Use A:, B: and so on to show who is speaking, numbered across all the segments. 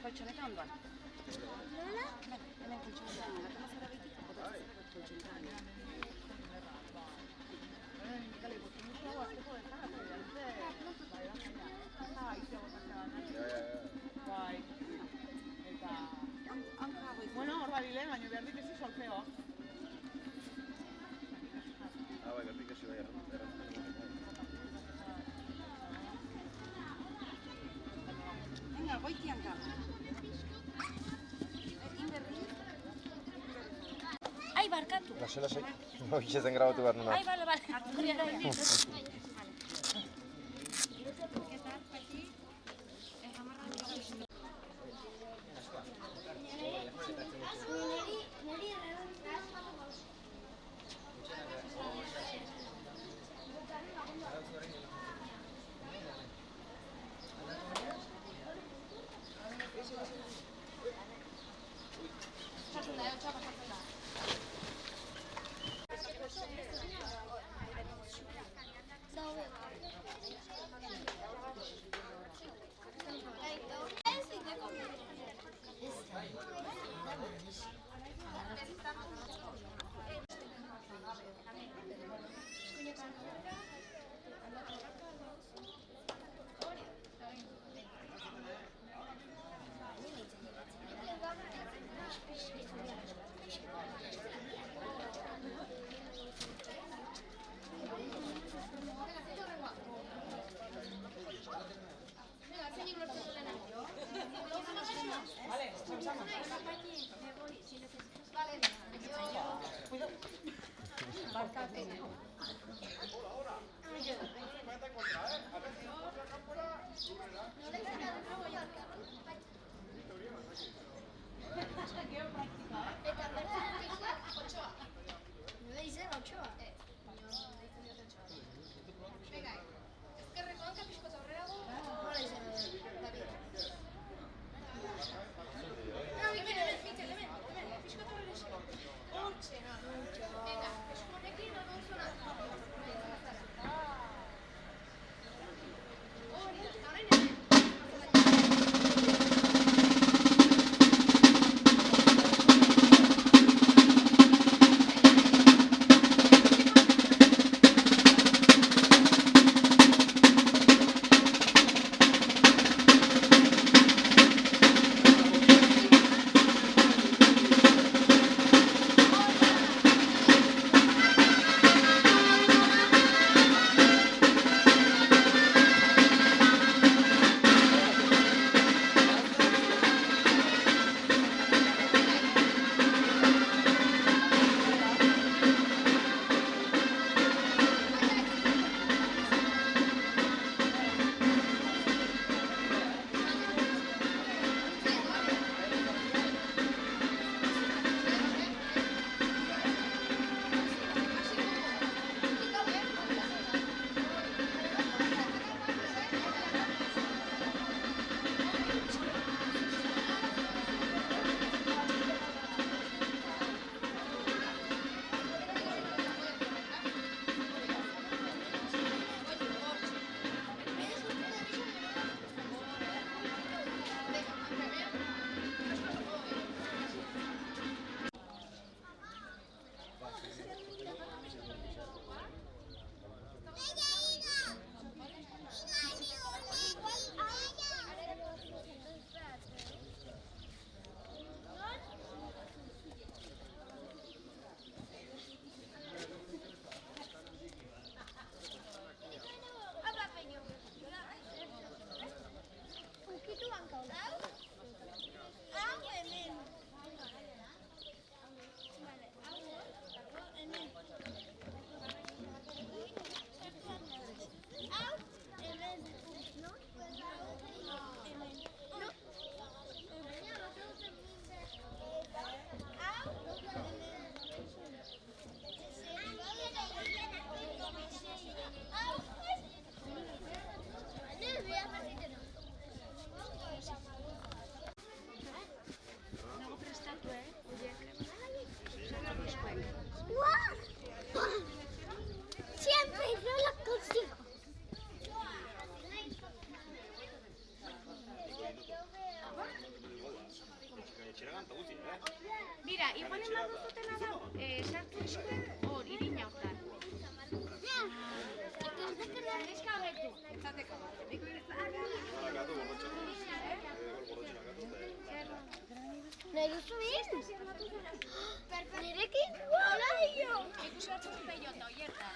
A: Koltxoneta ondoan. Nola? Hemen koltxoneta ondoan. Gata mazara behitik, koltxoneta ondoan. Gale, botu musu hau azteko ez da, bai, eta... Bueno, hor badile, baina behar dikezu solfeo.
B: Bai, behar dikezu bai,
A: Venga, goitianka. Ai, barkatu.
B: Lasai. Hoxe grabatu behar nuna.
A: Ai, bale.
C: behar duzutena da, sartu eskuen hor, irina hortan. Neska agertu.
D: Nahi duzu egin? Nirekin? Hola, dio!
C: Ikusi batzuk peiota, oierta.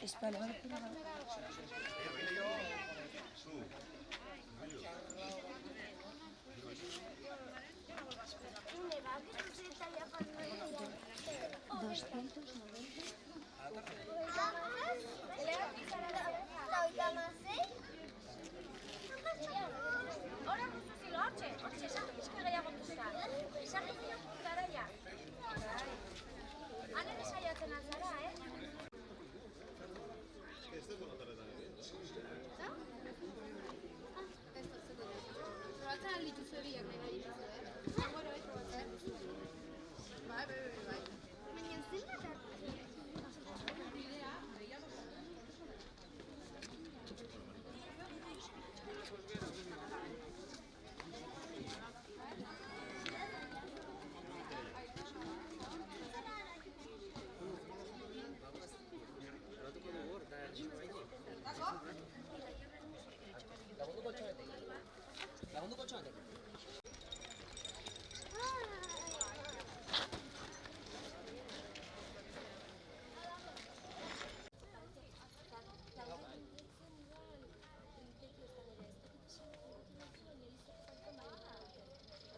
A: Espalda,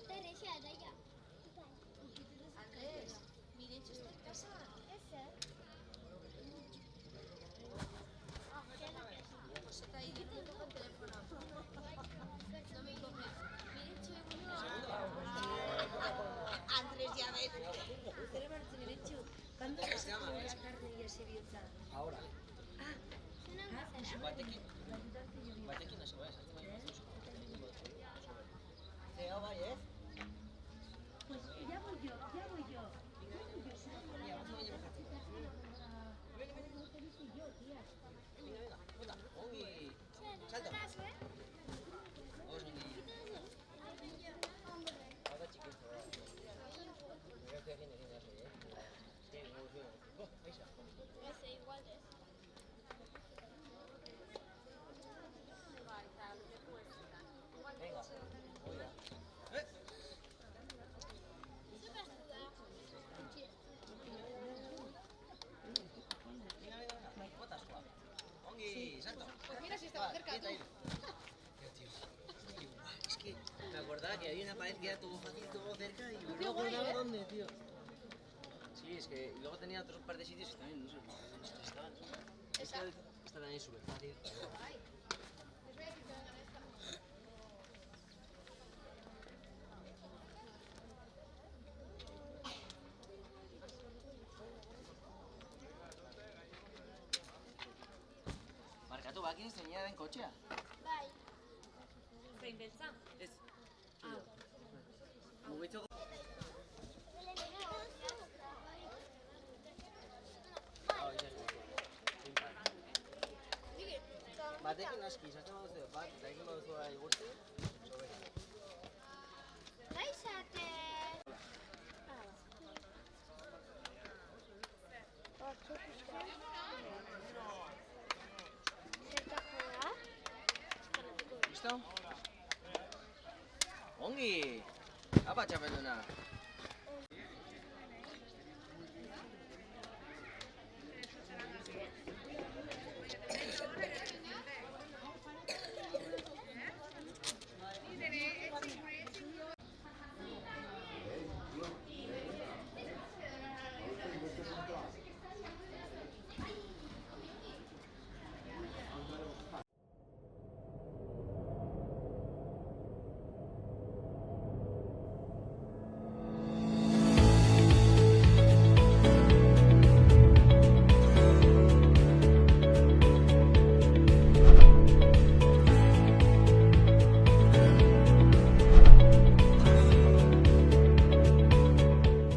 D: Teresa, da ja.
C: Mira si estaba cerca tú.
E: Es que me acordaba que había una pared que era todo fácil, todo cerca y no me acordaba dónde, tío. Sí, es que y luego tenía otros par de sitios que también, no sé, estaban. Esta también es súper fácil. Markatu, bakin zeina den kotxea?
D: Bai.
C: Zein beltza?
E: Ez. Mugitzeko. Batekin aski, izaten baduzu bat, eta egin baduzu igurtzi, sobera.
D: Bai, zate.
E: Listo? Ongi! Apa txapelduna?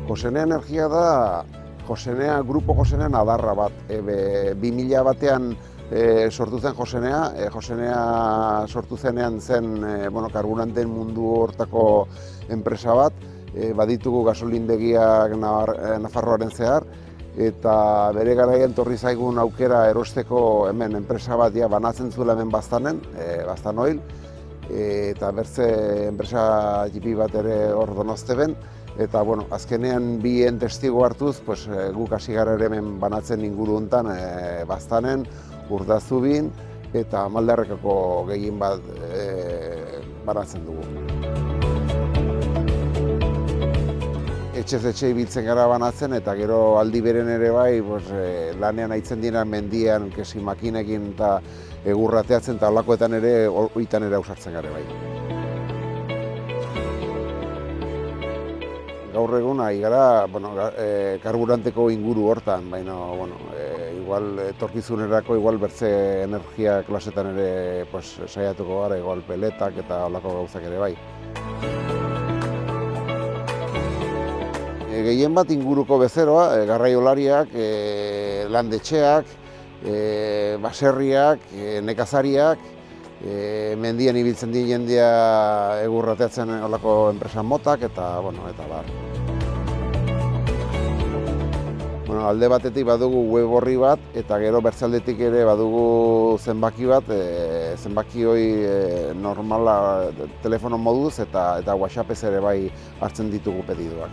F: Josenea Energia da Josenea, Grupo Josenea adarra bat. 2000 batean sortu zen Josenea. Josenea sortu zenean zen karburanteen mundu hortako enpresa bat. Baditugu gasolindegiak Nafarroaren zehar. Eta bere garaian torri zaigun aukera erosteko hemen enpresa bat banatzen zuela hemen Baztanen, Baztan Oil. Eta bertze enpresa txipi bat ere hor Donosteben. Eta azkenean bien testigo hartuz, guk hasi gara ere hemen banatzen inguru hontan Baztanen, Urdazubin eta Maldarrekako gehien bat banatzen dugu. Etxez etxe ibiltzen gara banatzen eta gero aldi beren ere bai lanean aitzen dira mendian, kesi makinekin eta egurrateatzen eta holakoetan ere oitan ere ausartzen gara bai. Gaur egun ari gara karburanteko inguru hortan, baina igual etorkizunerako igual bertze energia klasetan ere saiatuko gara, igual peletak eta holako gauzak ere bai. Gehien bat inguruko bezeroa, garraiolariak, landetxeak, baserriak, nekazariak, mendian ibiltzen di jendea egurrateatzen olako enpresa motak eta bar. Alde batetik badugu web orri bat eta gero bertzaldetik ere badugu zenbaki bat, zenbaki hori normala telefono moduz eta WhatsAppez ere bai hartzen ditugu pedidoak.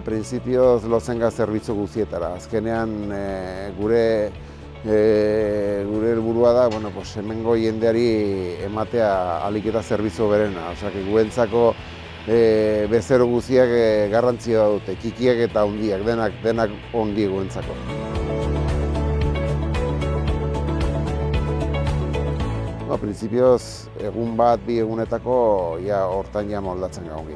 F: Printzipioz lozenga zerbitzu guztietara. Azkenean gure helburua da, hemengo jendeari ematea ahalik eta zerbitzu berena. Guentzako bezero guztiak garrantzia dute, txikiak eta handiak, denak ondi egoentzako. Printzipioz, egun bat, bi egunetako, hortan ja moldatzen gaugi.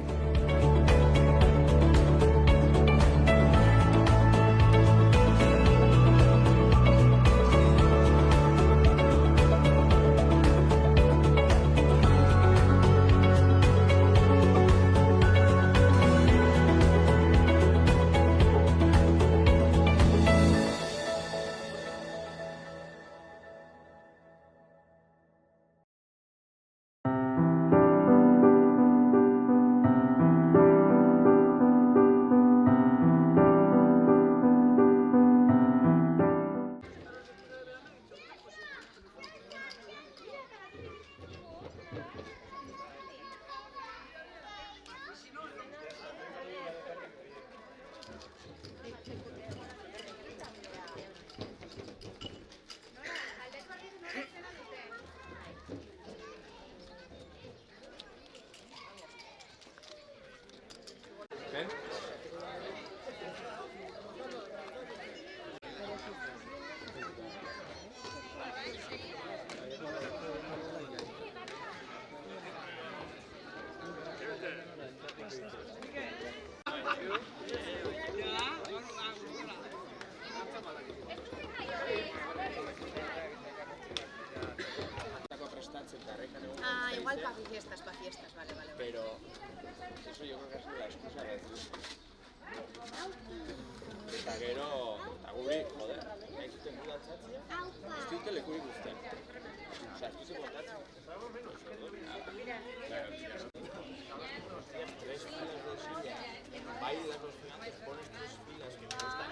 A: Igual para fiestas, vale.
B: Pero eso yo creo que ha sido la excusa de decir. Eta gero, eta guri, joder, nahi zuten gura altzatzea, ez dute lekurik guztien. Osa, ez duzu kontatzen. Tres filas de silla, bailas los gigantes, pones tres filas que me gustan.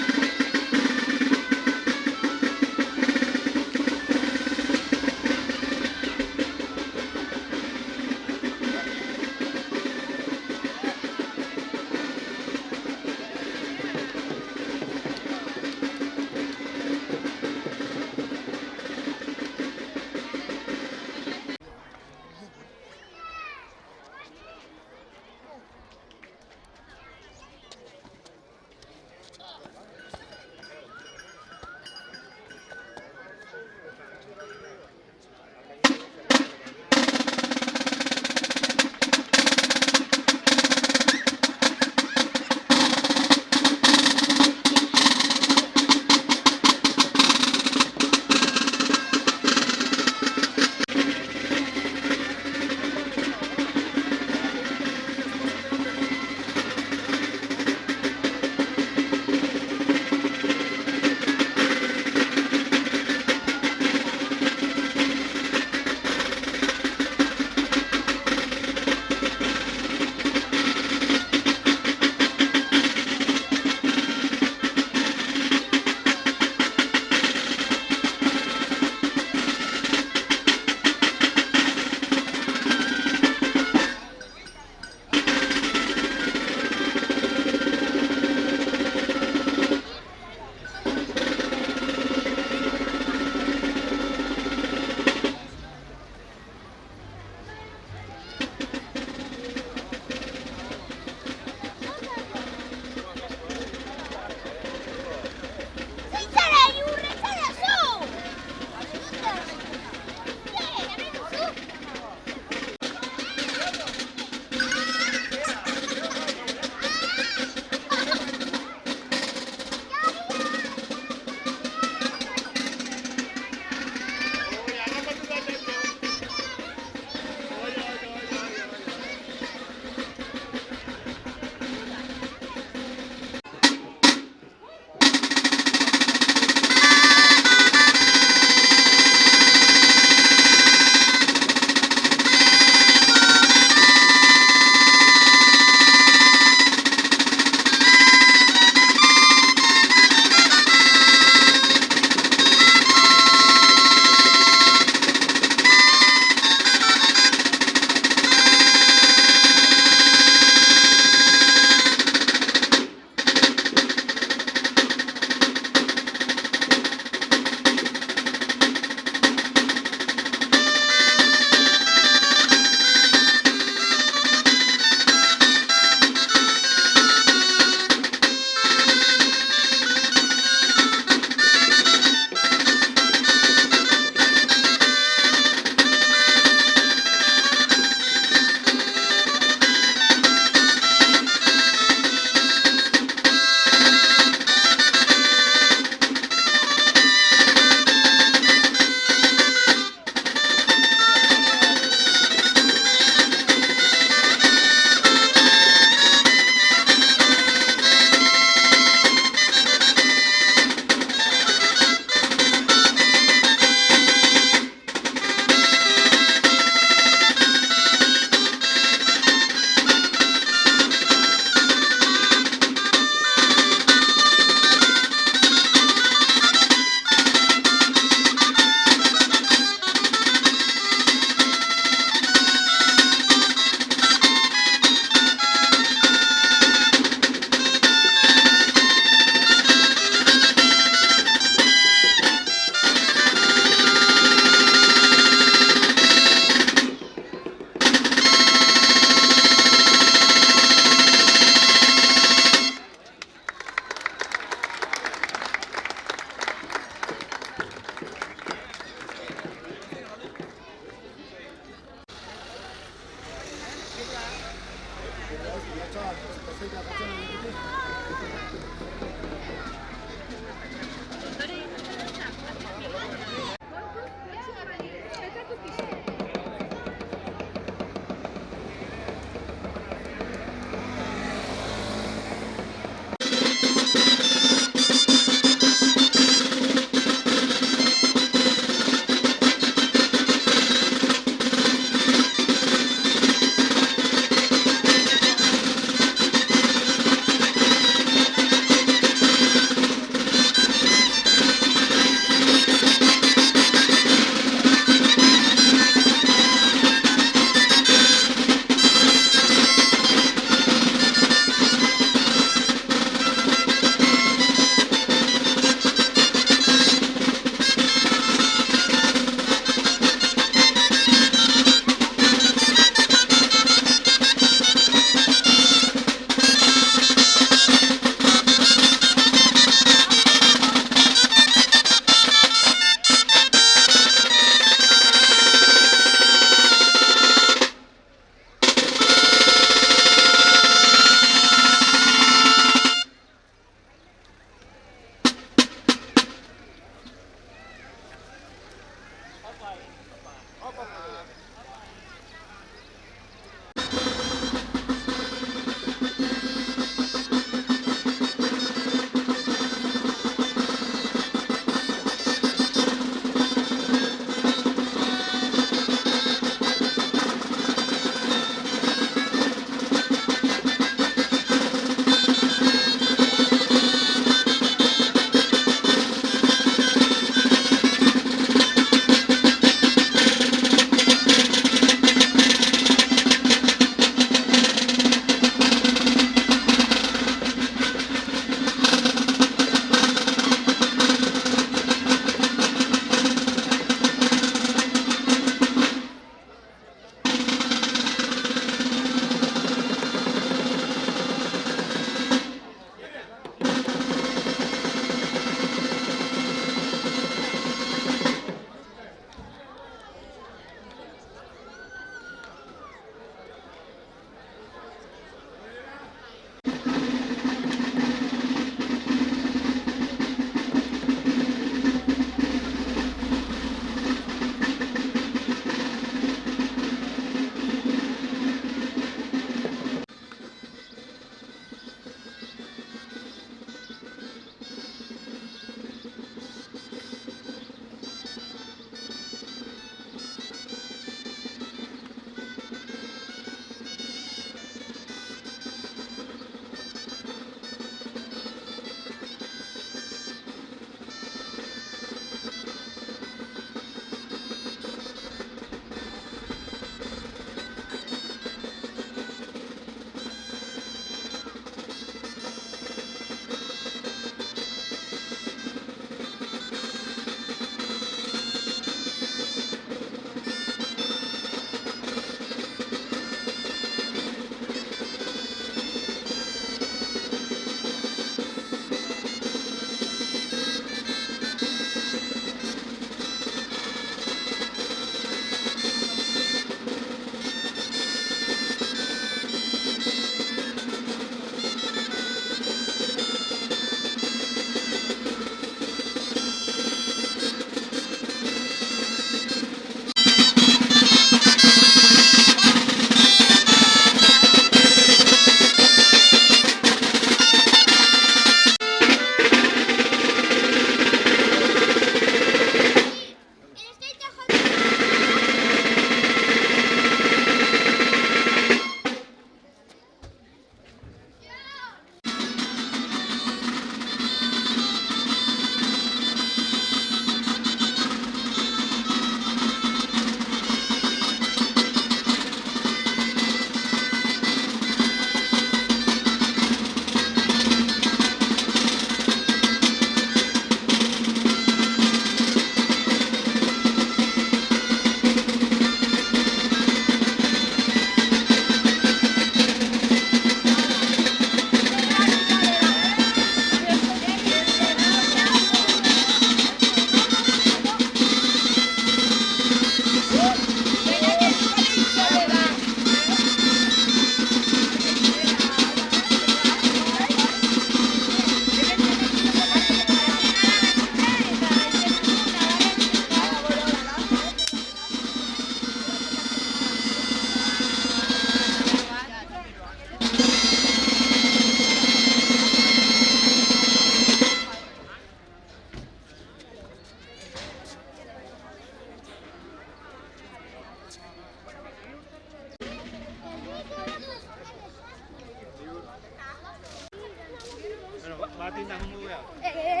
B: zein da mundu behar?